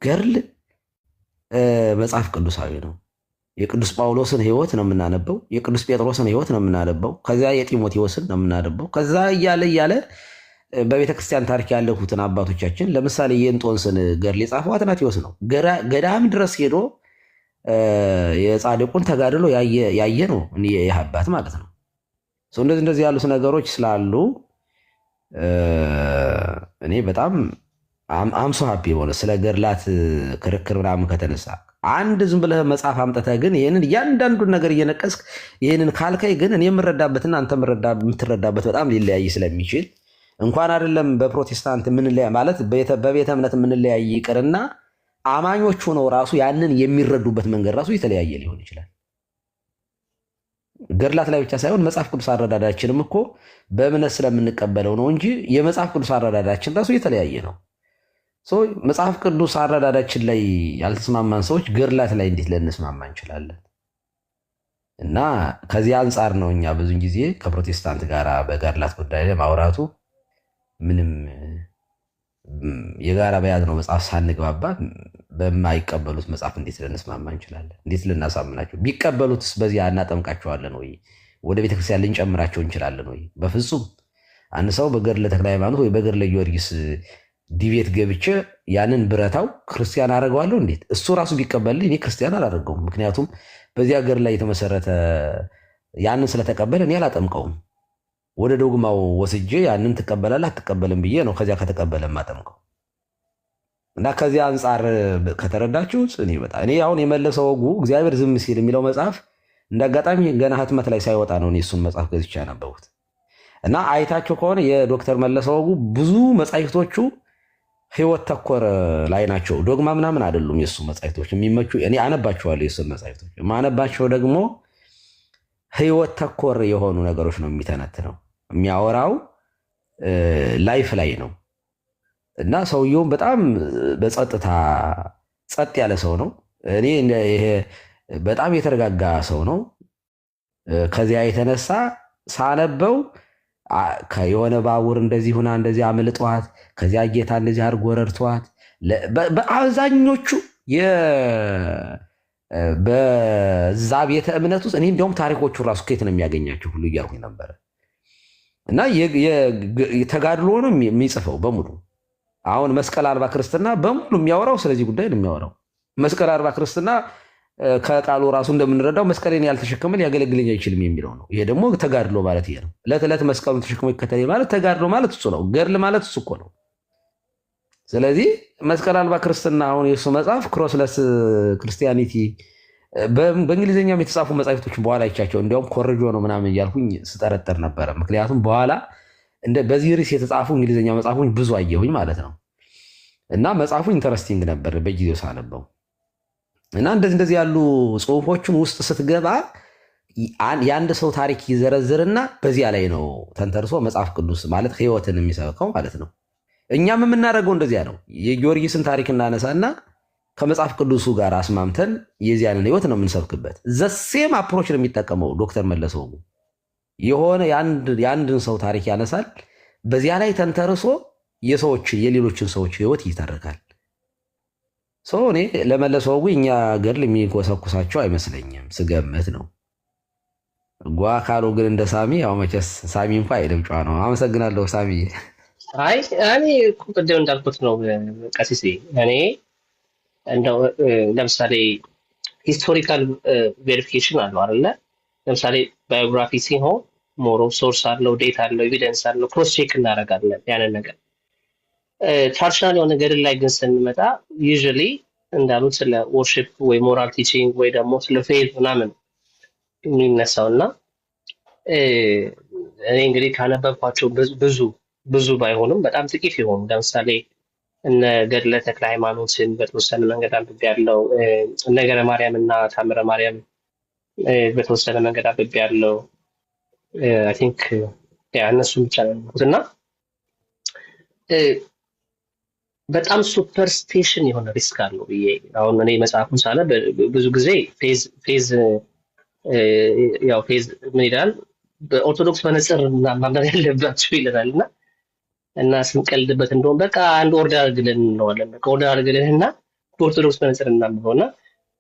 ገርል መጽሐፍ ቅዱሳዊ ነው። የቅዱስ ጳውሎስን ሕይወት ነው የምናነበው። የቅዱስ ጴጥሮስን ሕይወት ነው የምናነበው። ከዚያ የጢሞቴዎስን ነው የምናነበው። ከዛ እያለ በቤተ ክርስቲያን ታሪክ ያለፉትን አባቶቻችን ለምሳሌ የእንጦንስን ገድል የጻፈው አትናቴዎስ ነው። ገዳም ድረስ ሄዶ የጻድቁን ተጋድሎ ያየ ነው ይህ አባት ማለት ነው። እንደዚህ ያሉት ነገሮች ስላሉ እኔ በጣም አምሶ ሀፒ የሆነ ስለ ገድላት ክርክር ምናምን ከተነሳ አንድ ዝም ብለህ መጽሐፍ አምጥተህ ግን ይህንን እያንዳንዱን ነገር እየነቀስክ ይህንን ካልከይ ግን እኔ የምረዳበትና አንተ የምትረዳበት በጣም ሊለያይ ስለሚችል እንኳን አይደለም በፕሮቴስታንት የምንለያይ ማለት በቤተ እምነት የምንለያይ ይቅርና አማኞች ሆነው ራሱ ያንን የሚረዱበት መንገድ ራሱ የተለያየ ሊሆን ይችላል። ገድላት ላይ ብቻ ሳይሆን መጽሐፍ ቅዱስ አረዳዳችንም እኮ በእምነት ስለምንቀበለው ነው እንጂ የመጽሐፍ ቅዱስ አረዳዳችን ራሱ የተለያየ ነው። መጽሐፍ ቅዱስ አረዳዳችን ላይ ያልተስማማን ሰዎች ገድላት ላይ እንዴት ልንስማማ እንችላለን? እና ከዚህ አንጻር ነው እኛ ብዙ ጊዜ ከፕሮቴስታንት ጋር በገድላት ጉዳይ ላይ ማውራቱ ምንም የጋራ በያዝነው መጽሐፍ ሳንግባባ በማይቀበሉት መጽሐፍ እንዴት ልንስማማ እንችላለን? እንዴት ልናሳምናቸው? ቢቀበሉትስ በዚህ እናጠምቃቸዋለን ወይ? ወደ ቤተክርስቲያን ልንጨምራቸው እንችላለን ወይ? በፍጹም። አንድ ሰው በገድለ ተክለ ሃይማኖት ወይ በገድለ ጊዮርጊስ ዲቤት ገብቼ ያንን ብረታው ክርስቲያን አደርገዋለሁ እንዴት? እሱ ራሱ ቢቀበልልኝ እኔ ክርስቲያን አላደርገውም። ምክንያቱም በዚያ ገድል ላይ የተመሰረተ ያንን ስለተቀበለ እኔ አላጠምቀውም። ወደ ዶግማው ወስጄ ያንን ትቀበላለህ አትቀበልም ብዬ ነው ከዚያ ከተቀበለ ማጠምቀው። እና ከዚያ አንጻር ከተረዳችሁት እኔ አሁን የመለሰ ወጉ እግዚአብሔር ዝም ሲል የሚለው መጽሐፍ እንዳጋጣሚ ገና ህትመት ላይ ሳይወጣ ነው እሱን መጽሐፍ ገዝቼ ያነበቡት። እና አይታቸው ከሆነ የዶክተር መለሰ ወጉ ብዙ መጻሕፍቶቹ ህይወት ተኮር ላይ ናቸው። ዶግማ ምናምን አይደሉም የሱ መጻሕፍቶች የሚመቹ። እኔ አነባቸዋለሁ የሱን መጻሕፍቶች። ማነባቸው ደግሞ ህይወት ተኮር የሆኑ ነገሮች ነው የሚተነትነው። የሚያወራው ላይፍ ላይ ነው። እና ሰውየውም በጣም በጸጥታ ጸጥ ያለ ሰው ነው። እኔ ይሄ በጣም የተረጋጋ ሰው ነው። ከዚያ የተነሳ ሳነበው የሆነ ባቡር እንደዚህ ሁና እንደዚህ አምልጧት ከዚያ ጌታ እንደዚህ አድርጎ ረድቷት በአብዛኞቹ በዛ ቤተ እምነት ውስጥ እኔ እንዲያውም ታሪኮቹ ራሱ ከየት ነው የሚያገኛቸው ሁሉ እያልኩኝ ነበረ። እና ተጋድሎ ነው የሚጽፈው በሙሉ። አሁን መስቀል አልባ ክርስትና በሙሉ የሚያወራው ስለዚህ ጉዳይ ነው የሚያወራው። መስቀል አልባ ክርስትና ከቃሉ ራሱ እንደምንረዳው መስቀሌን ያልተሸከመ ሊያገለግለኝ አይችልም የሚለው ነው። ይሄ ደግሞ ተጋድሎ ማለት ይሄ ነው። ዕለት ዕለት መስቀሉን ተሸክሞ ይከተለኝ ማለት ተጋድሎ ማለት እሱ ነው። ገድል ማለት እሱ እኮ ነው። ስለዚህ መስቀል አልባ ክርስትና አሁን የእሱ መጽሐፍ ክሮስለስ ክርስቲያኒቲ በእንግሊዝኛም የተጻፉ መጽሐፍቶችን በኋላ አይቻቸው እንዲያውም ኮርጆ ነው ምናምን እያልኩኝ ስጠረጠር ነበረ። ምክንያቱም በኋላ በዚህ ርዕስ የተጻፉ እንግሊዝኛ መጽሐፎች ብዙ አየሁኝ ማለት ነው። እና መጽሐፉ ኢንተረስቲንግ ነበር በጊዜው ሳነበው። እና እንደዚህ ያሉ ጽሁፎችን ውስጥ ስትገባ የአንድ ሰው ታሪክ ይዘረዝርና በዚያ ላይ ነው ተንተርሶ መጽሐፍ ቅዱስ ማለት ህይወትን የሚሰብከው ማለት ነው። እኛም የምናደርገው እንደዚያ ነው። የጊዮርጊስን ታሪክ እናነሳና ከመጽሐፍ ቅዱሱ ጋር አስማምተን የዚያንን ህይወት ነው የምንሰብክበት። ዘሴም አፕሮች ነው የሚጠቀመው ዶክተር መለሰ ወጉ። የሆነ የአንድን ሰው ታሪክ ያነሳል፣ በዚያ ላይ ተንተርሶ የሌሎችን ሰዎች ህይወት ይተርካል። እኔ ለመለሰ ወጉ እኛ ገድል የሚኮሰኩሳቸው አይመስለኝም፣ ስገምት ነው። ጓ ካሉ ግን እንደ ሳሚ ያው መቼስ ሳሚ እንኳ አይደም ጨዋ ነው። አመሰግናለሁ ሳሚ። እኔ ቅድም እንዳልኩት ነው ቀሲሴ። እኔ እንደው ለምሳሌ ሂስቶሪካል ቬሪፊኬሽን አለው አይደለ? ለምሳሌ ባዮግራፊ ሲሆን ሞሮ ሶርስ አለው፣ ዴታ አለው፣ ኤቪደንስ አለው፣ ክሮስ ቼክ እናደርጋለን ያንን ነገር። ትራዲሽናል የሆነ ገድል ላይ ግን ስንመጣ ዩዥዋሊ እንዳሉት ስለ ወርሺፕ ወይ ሞራል ቲቺንግ ወይ ደግሞ ስለ ፌዝ ምናምን የሚነሳው እና እኔ እንግዲህ ካነበብኳቸው ብዙ ባይሆንም በጣም ጥቂት የሆኑ ለምሳሌ እነ ገድለ ተክለ ሃይማኖትን በተወሰነ መንገድ አንብቤያለሁ። ነገረ ማርያም እና ታምረ ማርያም በተወሰነ መንገድ አንብቤያለሁ። አይ ቲንክ እነሱን ብቻ ነው ያነበብኩት እና በጣም ሱፐርስቲሽን የሆነ ሪስክ አለው ብዬ አሁን እኔ መጽሐፉን ሳለ ብዙ ጊዜ ፌዝ ምን ይላል በኦርቶዶክስ መነጽር ማንበብ ያለባችሁ ይላል እና ስንቀልድበት እንደውም በቃ አንድ ኦርደር አድርግልን እንለዋለን። በቃ ኦርደር አድርግልንና በኦርቶዶክስ መነጽር እናምነው እና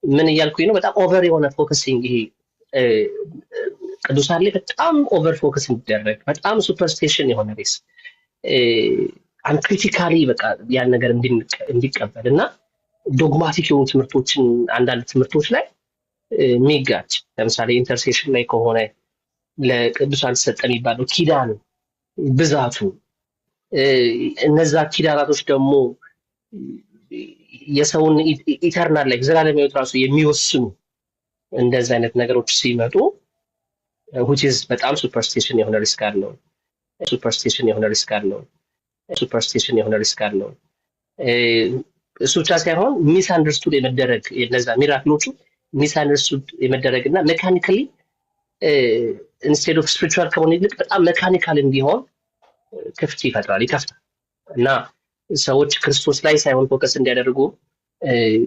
ምን እያልኩኝ ነው? በጣም ኦቨር የሆነ ፎከሲንግ ይሄ ቅዱሳን ላይ በጣም ኦቨር ፎከስ እንዲደረግ በጣም ሱፐርስቴሽን የሆነ ሬስ አንክሪቲካሊ በቃ ያን ነገር እንዲቀበል እና ዶግማቲክ የሆኑ ትምህርቶችን አንዳንድ ትምህርቶች ላይ የሚጋጭ ለምሳሌ ኢንተርሴሽን ላይ ከሆነ ለቅዱሳን ተሰጠ የሚባለው ኪዳን ብዛቱ እነዛ ኪዳናቶች ደግሞ የሰውን ኢተርናል ላይ ዘላለም ሕይወት ራሱ የሚወስኑ እንደዚህ አይነት ነገሮች ሲመጡ which is በጣም ሱፐርስቲሽን የሆነ ሪስክ አለው። ሱፐርስቲሽን የሆነ ሪስክ አለው። ሱፐርስቲሽን የሆነ ሪስክ አለው። እሱ ብቻ ሳይሆን ሚስ አንደርስቱድ የመደረግ እነዛ ሚራክሎቹ ሚስ አንደርስቱድ የመደረግ እና ሜካኒካሊ ኢንስቴድ ኦፍ ስፒሪቹዋል ከሆነ ይልቅ በጣም ሜካኒካል እንዲሆን ክፍት ይፈጥራል፣ ይከፍታል እና ሰዎች ክርስቶስ ላይ ሳይሆን ፎከስ እንዲያደርጉ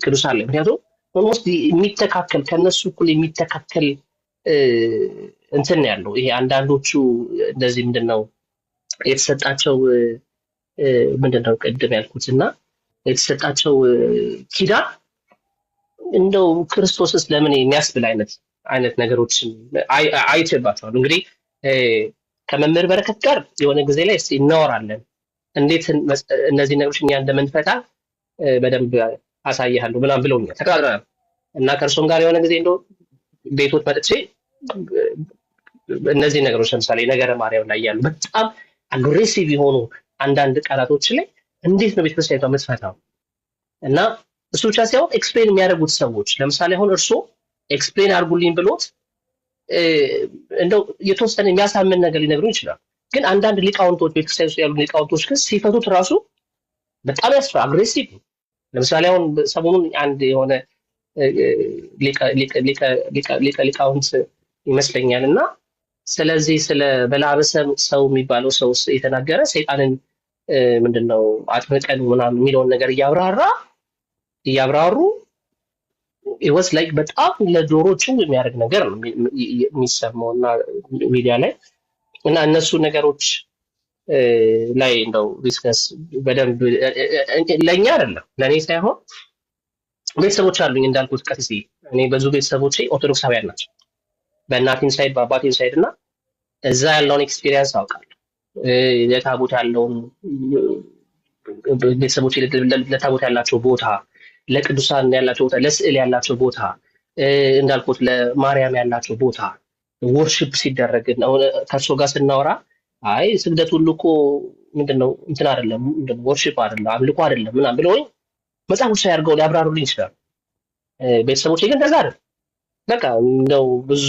ቅዱሳን ላይ ምክንያቱም ኦልሞስት የሚተካከል ከነሱ እኩል የሚተካከል እንትን ያለው ይሄ አንዳንዶቹ እንደዚህ ምንድነው የተሰጣቸው ምንድነው ቅድም ያልኩት እና የተሰጣቸው ኪዳን እንደው ክርስቶስስ ለምን የሚያስብል አይነት ነገሮችን አይቼባቸዋለሁ። እንግዲህ ከመምህር በረከት ጋር የሆነ ጊዜ ላይ እስቲ እናወራለን እንዴት እነዚህ ነገሮች እኛ እንደምንፈታ በደንብ አሳይሃለሁ ምናምን ብለውኛል። ተቀራርበናል እና ከእርሱም ጋር የሆነ ጊዜ እንደው ቤቶች መጥቼ እነዚህ ነገሮች ለምሳሌ ነገረ ማርያም ላይ ያሉ በጣም አግሬሲቭ የሆኑ አንዳንድ ቃላቶች ላይ እንዴት ነው ቤተክርስቲያኒቷ የምትፈታው? እና እሱ ብቻ ሳይሆን ኤክስፕሌን የሚያደርጉት ሰዎች ለምሳሌ አሁን እርሱ ኤክስፕሌን አድርጉልኝ ብሎት እንደው የተወሰነ የሚያሳምን ነገር ሊነግሩ ይችላል። ግን አንዳንድ ሊቃውንቶች ቤተክርስቲያን ውስጥ ያሉ ሊቃውንቶች ግን ሲፈቱት ራሱ በጣም ያስፈራ አግሬሲቭ። ለምሳሌ አሁን ሰሞኑን አንድ የሆነ ሊቃውንት ይመስለኛል እና ስለዚህ ስለ በላበሰ ሰው የሚባለው ሰው የተናገረ ሰይጣንን ምንድነው አጥምቀን ምናምን የሚለውን ነገር እያብራሩ ይወስ ላይክ በጣም ለጆሮችን የሚያደርግ ነገር ነው የሚሰማው እና ሚዲያ ላይ እና እነሱ ነገሮች ላይ እንደው ዲስከስ በደንብ ለኛ አይደለም ለኔ ሳይሆን ቤተሰቦች አሉኝ እንዳልኩት ቀጥሲ እኔ ብዙ ቤተሰቦቼ ኦርቶዶክሳውያን ናቸው በእናቴም ሳይድ በአባቴም ሳይድ እና እዛ ያለውን ኤክስፒሪየንስ አውቃለሁ። ለታቦት ያለውን ቤተሰቦቼ ለታቦት ያላቸው ቦታ፣ ለቅዱሳን ያላቸው ቦታ፣ ለስዕል ያላቸው ቦታ እንዳልኩት ለማርያም ያላቸው ቦታ ወርሺፕ ሲደረግ ከእርሶ ጋር ስናወራ አይ ስግደት ሁሉ እኮ ምንድነው እንትን አይደለም ምንድነው ወርሺፕ አይደለም አምልኮ አይደለም ምናምን ብለውኝ መጽሐፎች ሳያርገው ሊያብራሩልኝ ይችላሉ። ቤተሰቦቼ ግን እንደዛ አይደለም። በቃ እንደው ብዙ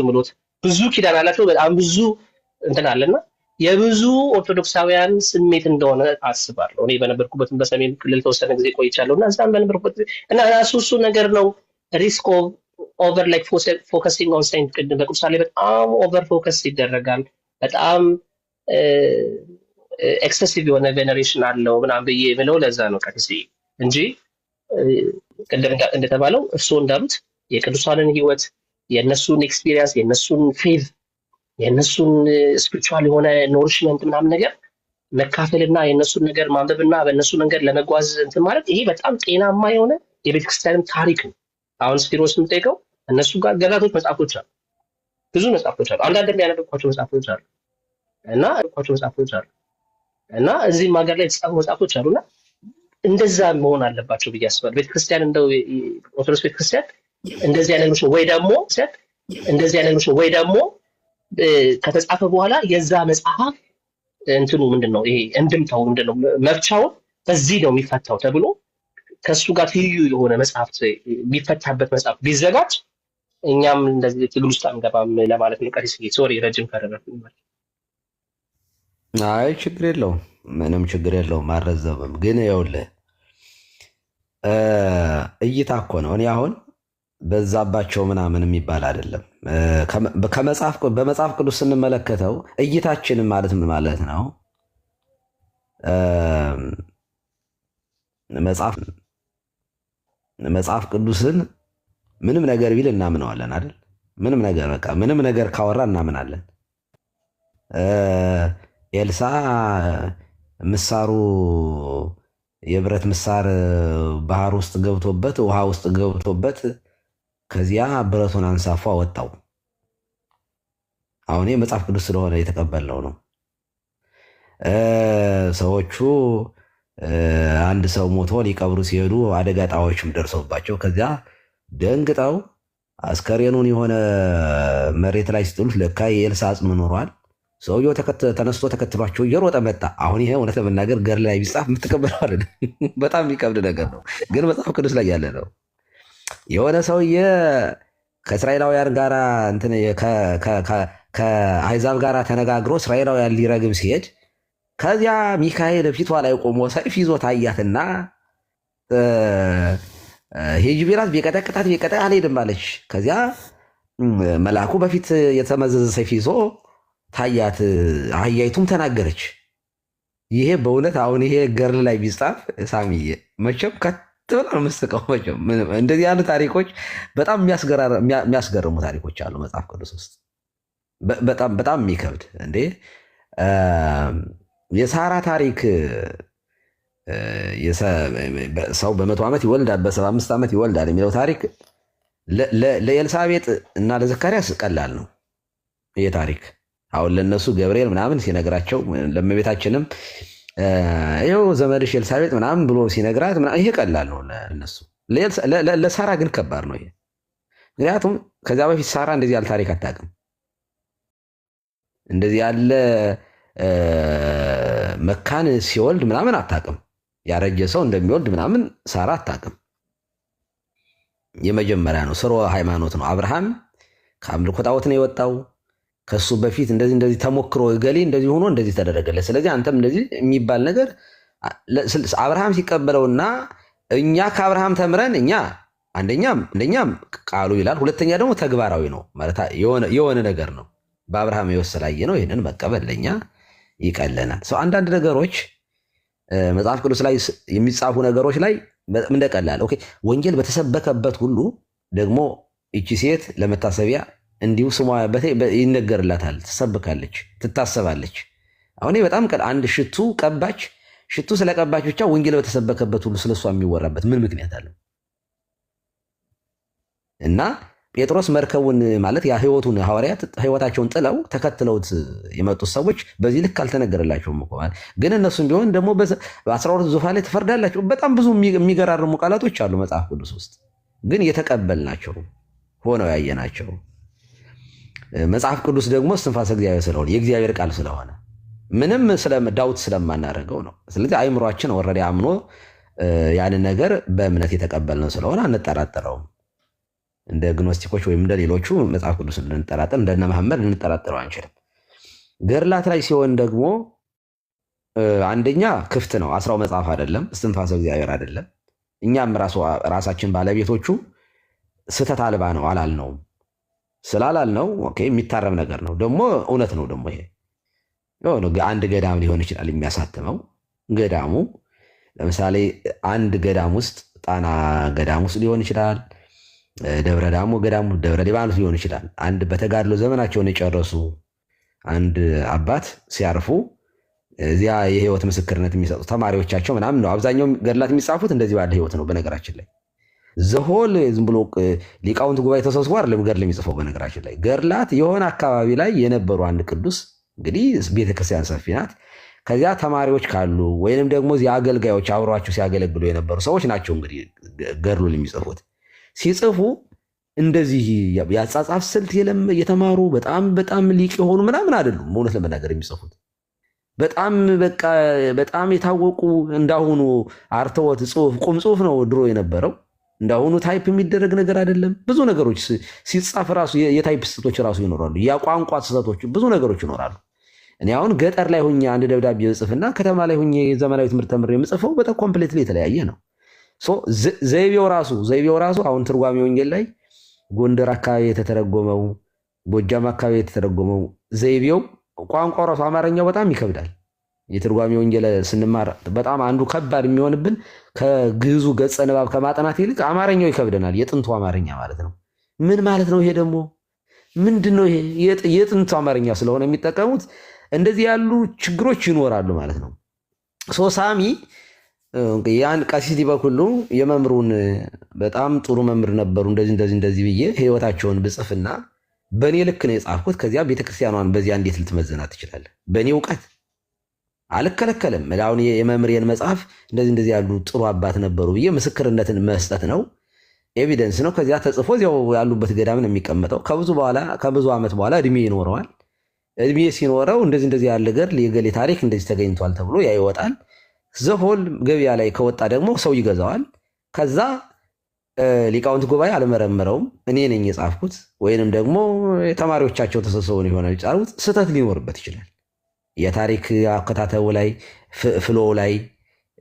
ምሎት ብዙ ኪዳን አላቸው በጣም ብዙ እንትን አለና የብዙ ኦርቶዶክሳውያን ስሜት እንደሆነ አስባለሁ። እኔ በነበርኩበትም በሰሜን ክልል ተወሰነ ጊዜ ቆይቻለሁ እና እዛም በነበርኩበት እና እሱ ነገር ነው ሪስክ ኦቨር ላይክ ፎከሲንግ ኦን ሴንት ቅድም በቅዱሳን ላይ በጣም ኦቨር ፎከስ ይደረጋል። በጣም ኤክሰሲቭ የሆነ ቬነሬሽን አለው ምናምን ብዬ የምለው ለዛ ነው ቀጥሲ እንጂ ቅድም እንደተባለው እርስዎ እንዳሉት የቅዱሳንን ህይወት የእነሱን ኤክስፒሪየንስ የእነሱን ፌዝ የእነሱን ስፒሪቹዋል የሆነ ኖሪሽመንት ምናምን ነገር መካፈልና የእነሱን ነገር ማንበብና በእነሱ መንገድ ለመጓዝ እንትን ማለት ይሄ በጣም ጤናማ የሆነ የቤተክርስቲያንም ታሪክ ነው። አሁን ስፒሮስ የምጠይቀው እነሱ ጋር ገራቶች መጽሐፎች አሉ፣ ብዙ መጽሐፎች አሉ። አንዳንድ የሚያነብኳቸው መጽሐፎች አሉ እና እዚህም ሀገር ላይ የተጻፉ መጽሐፎች አሉና እንደዛ መሆን አለባቸው ብዬ አስባለሁ። ቤተክርስቲያን እንደው ኦርቶዶክስ ቤተክርስቲያን እንደዚህ አይነት ነገሮች ወይ ደግሞ ከተጻፈ በኋላ የዛ መጽሐፍ እንትኑ ምንድነው ይሄ እንድምታው ምንድነው መፍቻው በዚህ ነው የሚፈታው ተብሎ ከሱ ጋር ትይዩ የሆነ መጽሐፍ የሚፈታበት መጽሐፍ ቢዘጋጅ እኛም እንደዚህ ትግል ውስጥ አንገባም ለማለት ነው። ቀሪስ ሶሪ ረጅም ፈረረኩኝ። አይ ችግር የለውም፣ ምንም ችግር የለውም። አልረዘምም። ግን ይኸውልህ እይታ እኮ ነው። እኔ አሁን በዛባቸው ምናምን የሚባል አይደለም። በመጽሐፍ ቅዱስ ስንመለከተው እይታችንን ማለት ምን ማለት ነው? መጽሐፍ ቅዱስን ምንም ነገር ቢል እናምነዋለን አይደል? ምንም ነገር ካወራ እናምናለን። ኤልሳ ምሳሩ የብረት ምሳር ባህር ውስጥ ገብቶበት ውሃ ውስጥ ገብቶበት ከዚያ ብረቱን አንሳፎ አወጣው። አሁን መጽሐፍ ቅዱስ ስለሆነ የተቀበልነው ነው። ሰዎቹ አንድ ሰው ሞቶ ሊቀብሩ ሲሄዱ አደጋ ጣዮችም ደርሰውባቸው ከዚያ ደንግጠው አስከሬኑን የሆነ መሬት ላይ ሲጥሉት ለካ የኤልሳ አጽም ኖሯል። ሰውየው ተነስቶ ተከትሏቸው እየሮጠ መጣ። አሁን ይሄ እውነት ለመናገር ገር ላይ ቢጻፍ የምትቀበለው አይደለም። በጣም የሚከብድ ነገር ነው፣ ግን መጽሐፍ ቅዱስ ላይ ያለ ነው። የሆነ ሰውዬ ከእስራኤላውያን ጋር ከአሕዛብ ጋር ተነጋግሮ እስራኤላውያን ሊረግም ሲሄድ ከዚያ ሚካኤል ፊቷ ላይ ቆሞ ሰይፍ ይዞ ታያትና ሂጂ ቢላት ቢቀጠቅጣት አልሄድም አለች። ከዚያ መልአኩ በፊት የተመዘዘ ሰይፍ ይዞ ታያት። አህያይቱም ተናገረች። ይሄ በእውነት አሁን ይሄ ገርል ላይ ቢጻፍ ሳሚዬ መቼም ከትብላ ነው የምስቀው። መቼም እንደዚህ ያሉ ታሪኮች በጣም የሚያስገርሙ ታሪኮች አሉ መጽሐፍ ቅዱስ ውስጥ። በጣም የሚከብድ እንዴ የሳራ ታሪክ ሰው በ100 ዓመት ይወልዳል በ75 ዓመት ይወልዳል የሚለው ታሪክ ለኤልሳቤጥ እና ለዘካርያስ ቀላል ነው። ይሄ ታሪክ አሁን ለነሱ ገብርኤል ምናምን ሲነግራቸው ለእመቤታችንም ይኸው ዘመድሽ ኤልሳቤጥ ምናምን ብሎ ሲነግራት ይሄ ቀላል ነው ለነሱ። ለሳራ ግን ከባድ ነው ይሄ። ምክንያቱም ከዚያ በፊት ሳራ እንደዚህ ያለ ታሪክ አታውቅም። እንደዚህ ያለ መካን ሲወልድ ምናምን አታውቅም። ያረጀ ሰው እንደሚወልድ ምናምን ሳራ አታውቅም። የመጀመሪያ ነው። ስርወ ሃይማኖት ነው። አብርሃም ከአምልኮ ጣዖት ነው የወጣው። ከሱ በፊት እንደዚህ ተሞክሮ ገሌ እንደዚህ ሆኖ እንደዚህ ተደረገለት። ስለዚህ አንተም እንደዚህ የሚባል ነገር አብርሃም ሲቀበለውና እኛ ከአብርሃም ተምረን እኛ አንደኛም ቃሉ ይላል፣ ሁለተኛ ደግሞ ተግባራዊ ነው ማለት የሆነ ነገር ነው። በአብርሃም የወሰላየ ነው። ይህንን መቀበል ለኛ ይቀለናል። አንዳንድ ነገሮች መጽሐፍ ቅዱስ ላይ የሚጻፉ ነገሮች ላይ እንደቀላል ወንጌል በተሰበከበት ሁሉ ደግሞ እቺ ሴት ለመታሰቢያ እንዲሁ ስሟ ይነገርላታል፣ ትሰብካለች፣ ትታሰባለች። አሁን በጣም አንድ ሽቱ ቀባች። ሽቱ ስለቀባች ብቻ ወንጌል በተሰበከበት ሁሉ ስለሷ የሚወራበት ምን ምክንያት አለው? እና ጴጥሮስ መርከቡን ማለት ህይወቱን ሐዋርያት ህይወታቸውን ጥለው ተከትለውት የመጡት ሰዎች በዚህ ልክ አልተነገረላቸውም እኮ ማለት ግን እነሱም ቢሆን ደግሞ በ12 ዙፋን ላይ ትፈርዳላቸው። በጣም ብዙ የሚገራርሙ ቃላቶች አሉ መጽሐፍ ቅዱስ ውስጥ፣ ግን የተቀበልናቸው ሆነው ያየናቸው። መጽሐፍ ቅዱስ ደግሞ እስትንፋሰ እግዚአብሔር ስለሆነ የእግዚአብሔር ቃል ስለሆነ ምንም ዳውት ስለማናደርገው ነው። ስለዚህ አይምሯችን ወረደ አምኖ ያንን ነገር በእምነት የተቀበልነው ስለሆነ አንጠራጠረውም። እንደ ግኖስቲኮች ወይም እንደ ሌሎቹ መጽሐፍ ቅዱስ ልንጠራጠር እንደነ መሐመድ ልንጠራጠረው አንችልም። ገድላት ላይ ሲሆን ደግሞ አንደኛ ክፍት ነው፣ አስራው መጽሐፍ አይደለም፣ እስትንፋሰ እግዚአብሔር አይደለም። እኛም ራሳችን ባለቤቶቹ ስህተት አልባ ነው አላልነውም። ስላላልነው የሚታረም ነገር ነው፣ ደግሞ እውነት ነው። ደግሞ ይሄ አንድ ገዳም ሊሆን ይችላል የሚያሳትመው። ገዳሙ ለምሳሌ አንድ ገዳም ውስጥ ጣና ገዳም ውስጥ ሊሆን ይችላል፣ ደብረ ዳሞ ገዳሙ ደብረ ሊባኖስ ሊሆን ይችላል። አንድ በተጋድሎ ዘመናቸውን የጨረሱ አንድ አባት ሲያርፉ እዚያ የህይወት ምስክርነት የሚሰጡ ተማሪዎቻቸው ምናምን ነው። አብዛኛው ገድላት የሚጻፉት እንደዚህ ባለ ህይወት ነው። በነገራችን ላይ ዘሆል ዝም ብሎ ሊቃውንት ጉባኤ ተሰብስቦ አይደለም ገድል የሚጽፈው። በነገራችን ላይ ገድላት የሆነ አካባቢ ላይ የነበሩ አንድ ቅዱስ እንግዲህ ቤተክርስቲያን ሰፊ ናት። ከዚያ ተማሪዎች ካሉ ወይንም ደግሞ እዚያ አገልጋዮች አብሯቸው ሲያገለግሉ የነበሩ ሰዎች ናቸው እንግዲህ ገድሉን የሚጽፉት። ሲጽፉ እንደዚህ ያጻጻፍ ስልት የተማሩ በጣም ሊቅ የሆኑ ምናምን አይደሉም። እውነት ለመናገር የሚጽፉት በጣም የታወቁ እንዳሁኑ አርተወት ጽሁፍ ቁም ጽሁፍ ነው ድሮ የነበረው። እንዳሁኑ ታይፕ የሚደረግ ነገር አይደለም። ብዙ ነገሮች ሲጻፍ ራሱ የታይፕ ስህተቶች ራሱ ይኖራሉ። የቋንቋ ስህተቶች ብዙ ነገሮች ይኖራሉ። እኔ አሁን ገጠር ላይ ሁኜ አንድ ደብዳቤ ጽፍና ከተማ ላይ ሁኜ ዘመናዊ ትምህርት ተምሬ የምጽፈው በጣም ኮምፕሌትሊ የተለያየ ነው። ዘይቤው ራሱ አሁን ትርጓሜ ወንጌል ላይ ጎንደር አካባቢ የተተረጎመው፣ ጎጃም አካባቢ የተተረጎመው ዘይቤው ቋንቋው ራሱ አማርኛው በጣም ይከብዳል። የትርጓሜ ወንጌል ስንማር በጣም አንዱ ከባድ የሚሆንብን ከግዕዙ ገጸ ንባብ ከማጥናት ይልቅ አማርኛው ይከብደናል። የጥንቱ አማርኛ ማለት ነው። ምን ማለት ነው ይሄ ደግሞ ምንድን ነው? ይሄ የጥንቱ አማርኛ ስለሆነ የሚጠቀሙት እንደዚህ ያሉ ችግሮች ይኖራሉ ማለት ነው። ሳሚ ያን ቀሲስ ዲበኩሉ የመምሩን በጣም ጥሩ መምህር ነበሩ እንደዚህ ብዬ ህይወታቸውን ብጽፍና በእኔ ልክ ነው የጻፍኩት። ከዚያ ቤተክርስቲያኗን በዚያ እንዴት ልትመዝናት ትችላለህ? በእኔ እውቀት አልከለከልም። አሁን የመምህሬን መጽሐፍ እንደዚህ ያሉ ጥሩ አባት ነበሩ ብዬ ምስክርነትን መስጠት ነው፣ ኤቪደንስ ነው። ከዚያ ተጽፎ እዚያው ያሉበት ገዳም ነው የሚቀመጠው። ከብዙ ዓመት በኋላ እድሜ ይኖረዋል። እድሜ ሲኖረው እንደዚህ ያለ ገድል የገሌ ታሪክ እንደዚህ ተገኝቷል ተብሎ ያ ይወጣል። ዘሆል ገበያ ላይ ከወጣ ደግሞ ሰው ይገዛዋል። ከዛ ሊቃውንት ጉባኤ አልመረምረውም፣ እኔ ነኝ የጻፍኩት ወይንም ደግሞ የተማሪዎቻቸው ተሰብስበው የሆነ የጻፉት፣ ስህተት ሊኖርበት ይችላል። የታሪክ አከታተው ላይ ፍሎ ላይ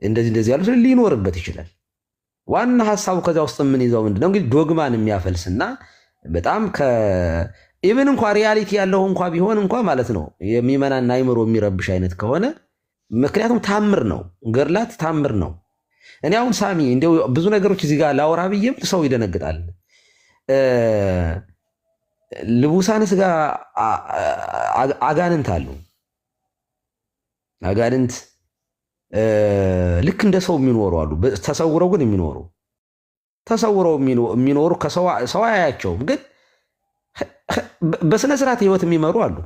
እንደዚህ ያሉት ሊኖርበት ይችላል። ዋና ሀሳቡ ከዚያ ውስጥ የምንይዘው ምንድነው እንግዲህ ዶግማን የሚያፈልስና በጣም ኢቨን እንኳ ሪያሊቲ ያለው እንኳ ቢሆን እንኳ ማለት ነው የሚመናና አይምሮ የሚረብሽ አይነት ከሆነ ምክንያቱም ታምር ነው፣ ገድላት ታምር ነው። እኔ አሁን ሳሚ እንደው ብዙ ነገሮች እዚህ ጋር ላውራ ብዬም ሰው ይደነግጣል። ልቡሳን ስጋ አጋንንት አሉ። አጋንንት ልክ እንደ ሰው የሚኖሩ አሉ። ተሰውረው ግን የሚኖሩ ሰው አያያቸውም፣ ግን በስነ ስርዓት ህይወት የሚመሩ አሉ።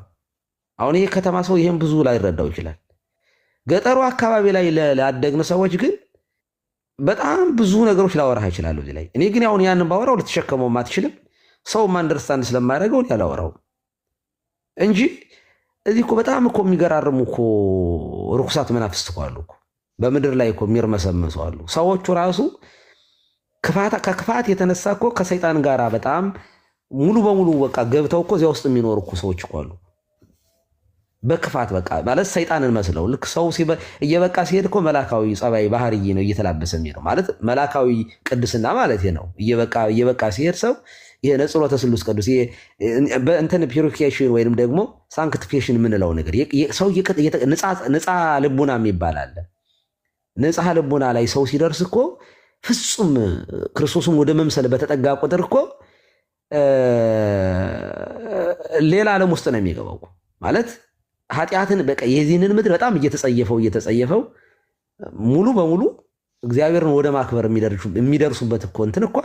አሁን ይሄ ከተማ ሰው ይሄን ብዙ ላይረዳው ይችላል። ገጠሩ አካባቢ ላይ ላደግን ሰዎች ግን በጣም ብዙ ነገሮች ላወራህ እችላለሁ እዚህ ላይ። እኔ ግን አሁን ያንን ባወራው ልትሸከመውም አትችልም። ሰውም አንደርስታንድ ስለማያደርገው ያላወራው እንጂ እዚህ እኮ በጣም እኮ የሚገራርሙ እኮ ርኩሳት መናፍስት እኮ አሉ እኮ በምድር ላይ እኮ የሚርመሰመሱ አሉ። ሰዎቹ ራሱ ከክፋት የተነሳ እኮ ከሰይጣን ጋር በጣም ሙሉ በሙሉ በቃ ገብተው እኮ እዚያ ውስጥ የሚኖሩ እኮ ሰዎች እኮ አሉ። በክፋት በቃ ማለት ሰይጣንን መስለው ልክ ሰው እየበቃ ሲሄድ እኮ መላካዊ ጸባይ ባህርይ ነው እየተላበሰ የሚሄደው ማለት መላካዊ ቅድስና ማለት ነው። እየበቃ ሲሄድ ሰው ይሄ ነጽሮተ ስሉስ ቅዱስ እንትን ፒሪፊኬሽን ወይንም ደግሞ ሳንክቲፊኬሽን የምንለው ነገር ሰው ንጻ ልቡና የሚባል አለ። ንጻ ልቡና ላይ ሰው ሲደርስ እኮ ፍጹም ክርስቶስን ወደ መምሰል በተጠጋ ቁጥር እኮ ሌላ ዓለም ውስጥ ነው የሚገባው ማለት ኃጢአትን በቃ የዚህንን ምድር በጣም እየተጸየፈው ሙሉ በሙሉ እግዚአብሔርን ወደ ማክበር የሚደርሱበት እኮ እንትን እኮ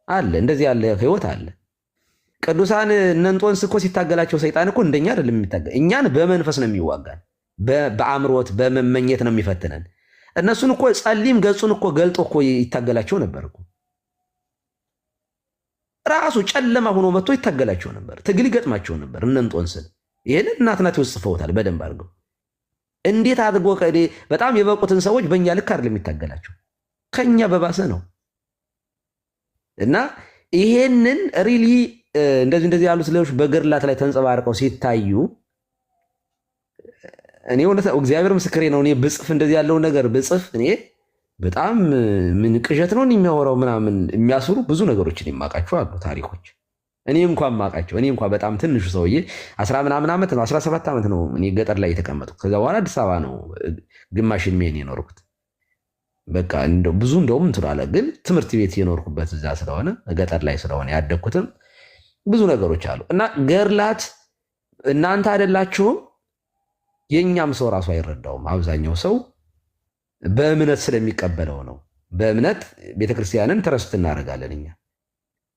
አለ እንደዚህ ያለ ህይወት አለ። ቅዱሳን እነ እንጦንስ እኮ ሲታገላቸው ሰይጣን እኮ እንደኛ አይደለም የሚታገል፣ እኛን በመንፈስ ነው የሚዋጋን፣ በአእምሮት በመመኘት ነው የሚፈትነን። እነሱን እኮ ጸሊም ገጹን እኮ ገልጦ እኮ ይታገላቸው ነበር እኮ ራሱ ጨለማ ሆኖ መጥቶ ይታገላቸው ነበር፣ ትግል ይገጥማቸው ነበር እነ እንጦንስን። ይሄንን እናትናት ጽፈውታል በደንብ አድርገው። እንዴት አድርጎ በጣም የበቁትን ሰዎች በእኛ ልክ አይደለም የሚታገላቸው፣ ከኛ በባሰ ነው። እና ይሄንን ሪሊ እንደዚህ ያሉት ሌሎች በገድላት ላይ ተንጸባርቀው ሲታዩ እኔ እግዚአብሔር ምስክሬ ነው። እኔ ብጽፍ እንደዚህ ያለው ነገር ብጽፍ እኔ በጣም ምን ቅዠት ነው የሚያወራው ምናምን የሚያስሩ ብዙ ነገሮችን የማውቃቸው አሉ ታሪኮች። እኔ እንኳን ማውቃቸው እኔ እንኳን በጣም ትንሹ ሰውዬ 10 ምናምን ዓመት ነው 17 ዓመት ነው እኔ ገጠር ላይ የተቀመጥኩት። ከዛ በኋላ አዲስ አበባ ነው ግማሽ ዕድሜን የኖርኩት። በቃ ብዙ እንደውም እንትን አለ፣ ግን ትምህርት ቤት የኖርኩበት እዛ ስለሆነ ገጠር ላይ ስለሆነ ያደግኩትም ብዙ ነገሮች አሉ። እና ገድላት እናንተ አይደላችሁም የኛም ሰው ራሱ አይረዳውም። አብዛኛው ሰው በእምነት ስለሚቀበለው ነው። በእምነት ቤተክርስቲያንን ትረስት እናደርጋለን እኛ።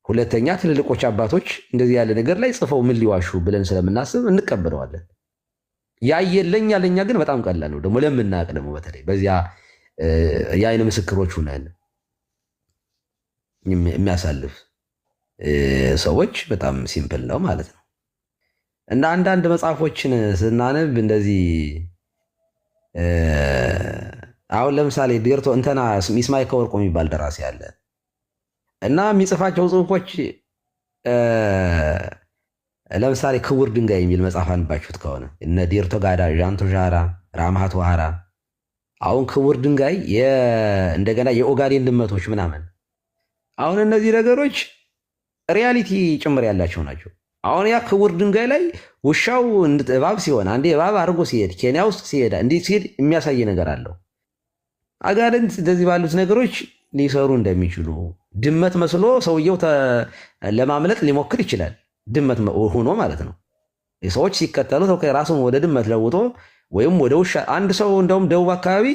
ሁለተኛ ትልልቆች አባቶች እንደዚህ ያለ ነገር ላይ ጽፈው ምን ሊዋሹ ብለን ስለምናስብ እንቀበለዋለን። ያየለኛ ለኛ ግን በጣም ቀላል ነው። ደግሞ ለምናቅ ደግሞ በተለይ በዚያ የአይን ምስክሮች ሆነን የሚያሳልፍ ሰዎች በጣም ሲምፕል ነው ማለት ነው። እና አንዳንድ መጽሐፎችን ስናነብ እንደዚህ አሁን ለምሳሌ ዴርቶ እንትና ሚስማይ ከወርቁ የሚባል ደራሲ አለ እና የሚጽፋቸው ጽሁፎች ለምሳሌ ክቡር ድንጋይ የሚል መጽሐፍ አንባችሁት ከሆነ እነ ዴርቶ ጋዳ፣ ዣንቶ ዣራ፣ ራምሃት ዋሃራ። አሁን ክቡር ድንጋይ እንደገና የኦጋዴን ድመቶች ምናምን፣ አሁን እነዚህ ነገሮች ሪያሊቲ ጭምር ያላቸው ናቸው። አሁን ያ ክቡር ድንጋይ ላይ ውሻው እባብ ሲሆን አንዴ እባብ አድርጎ ሲሄድ ኬንያ ውስጥ ሲሄድ እንዲህ ሲሄድ የሚያሳይ ነገር አለው። አጋንንት እንደዚህ ባሉት ነገሮች ሊሰሩ እንደሚችሉ ድመት መስሎ ሰውየው ለማምለጥ ሊሞክር ይችላል። ድመት ሆኖ ማለት ነው። ሰዎች ሲከተሉት ራሱን ወደ ድመት ለውጦ ወይም ወደ ውሻ። አንድ ሰው እንደውም ደቡብ አካባቢ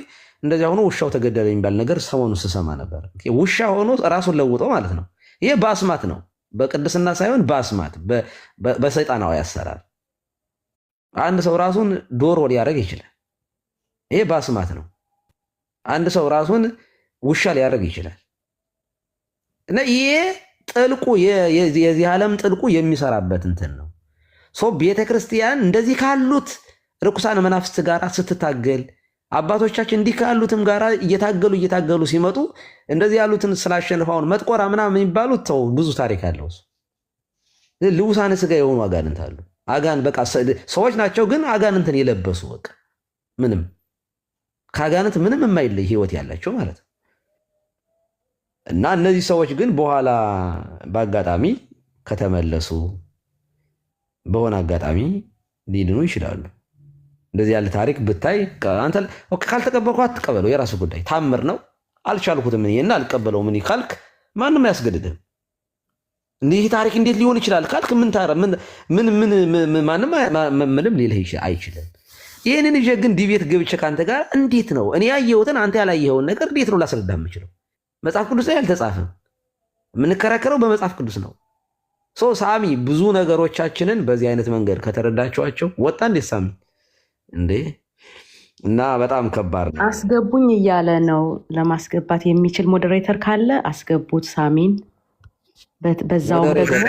እንደዚያ ሆኖ ውሻው ተገደለ የሚባል ነገር ሰሞኑን ስሰማ ነበር። ውሻ ሆኖ ራሱን ለውጦ ማለት ነው። ይሄ በአስማት ነው፣ በቅድስና ሳይሆን በአስማት በሰይጣናዊ አሰራር አንድ ሰው ራሱን ዶሮ ሊያደርግ ይችላል። ይሄ በአስማት ነው። አንድ ሰው ራሱን ውሻ ሊያደርግ ይችላል። እና ይሄ ጥልቁ የዚህ ዓለም ጥልቁ የሚሰራበት እንትን ነው። ቤተ ክርስቲያን እንደዚህ ካሉት ርኩሳን መናፍስት ጋር ስትታገል አባቶቻችን እንዲህ ካሉትም ጋር እየታገሉ ሲመጡ እንደዚህ ያሉትን ስላሸንፋውን መጥቆራ ምናምን የሚባሉት ተው ብዙ ታሪክ አለው። ልውሳነ ስጋ የሆኑ አጋንንት አሉ። በቃ ሰዎች ናቸው ግን አጋንንትን የለበሱ በቃ ምንም ከአጋንንት ምንም የማይለይ ህይወት ያላቸው ማለት ነው። እና እነዚህ ሰዎች ግን በኋላ በአጋጣሚ ከተመለሱ በሆነ አጋጣሚ ሊድኑ ይችላሉ። እንደዚህ ያለ ታሪክ ብታይ አንተ ካልተቀበልኩ አትቀበለው፣ የራሱ ጉዳይ። ታምር ነው። አልቻልኩትም እኔና አልቀበለውም እኔ ካልክ ማንም አያስገድድም። እንዲህ ታሪክ እንዴት ሊሆን ይችላል ካልክ ማንም ምንም ሊልህ አይችልም። ይህንን ይዤ ግን ዲቤት ገብቼ ከአንተ ጋር እንዴት ነው እኔ ያየሁትን አንተ ያላየኸውን ነገር እንዴት ነው ላስረዳ የምችለው? መጽሐፍ ቅዱስ ላይ አልተጻፈም። የምንከራከረው በመጽሐፍ ቅዱስ ነው። ሳሚ ብዙ ነገሮቻችንን በዚህ አይነት መንገድ ከተረዳችኋቸው ወጣ እንዴት ሳሚ እንዴ! እና በጣም ከባድ ነው። አስገቡኝ እያለ ነው። ለማስገባት የሚችል ሞዴሬተር ካለ አስገቡት ሳሚን። በዛው ደግሞ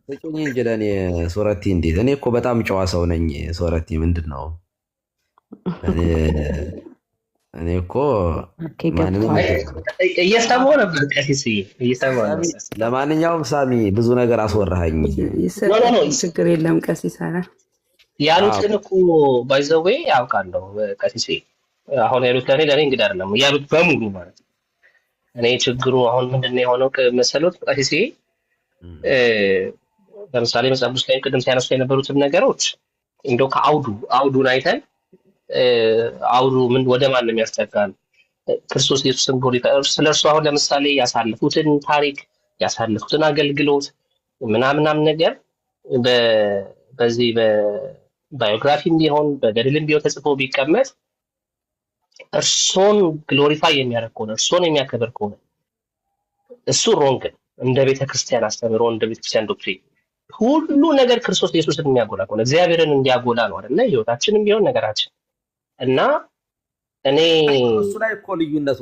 ስጭኝ እንጂ ለእኔ ሶረቲ እንዴት! እኔ እኮ በጣም ጨዋ ሰው ነኝ ሶረቲ። ምንድን ነው እኔ እኮ እየሰማሁ ነበር ቀሲስ እየሰማሁ ነበር። ለማንኛውም ሳሚ ብዙ ነገር አስወራኸኝ። ችግር የለም ቀሲስ አለ ያሉትን እኮ ባይዘዌ ያውቃለሁ ቀሲስ። አሁን ያሉት ለእኔ እንግዲህ አይደለም ያሉት በሙሉ ማለት ነው። እኔ ችግሩ አሁን ምንድነው የሆነው መሰሎት ቀሲስ? ለምሳሌ መጽሐፍ ቅዱስ ላይ ቅድም ሲያነሱ የነበሩትን ነገሮች እንደው ከአውዱን አይተን አውዱ ምን ወደ ማን ነው የሚያስጠጋል? ክርስቶስ ኢየሱስን ስለርሱ አሁን ለምሳሌ ያሳለፉትን ታሪክ ያሳለፉትን አገልግሎት ምናምናም ነገር በዚህ በባዮግራፊም ቢሆን በገድልም ቢሆን ተጽፎ ቢቀመጥ እርሶን ግሎሪፋይ የሚያደርግ ከሆነ እርሶን የሚያከብር ከሆነ እሱ ሮንግ ነው። እንደ ቤተክርስቲያን አስተምህሮ እንደ ቤተክርስቲያን ዶክትሪን ሁሉ ነገር ክርስቶስ ኢየሱስን የሚያጎላ ከሆነ እግዚአብሔርን እንዲያጎላ ነው አይደለ? ህይወታችንም ቢሆን ነገራችን እና እኔ እሱ ላይ እኮ ልዩነቱ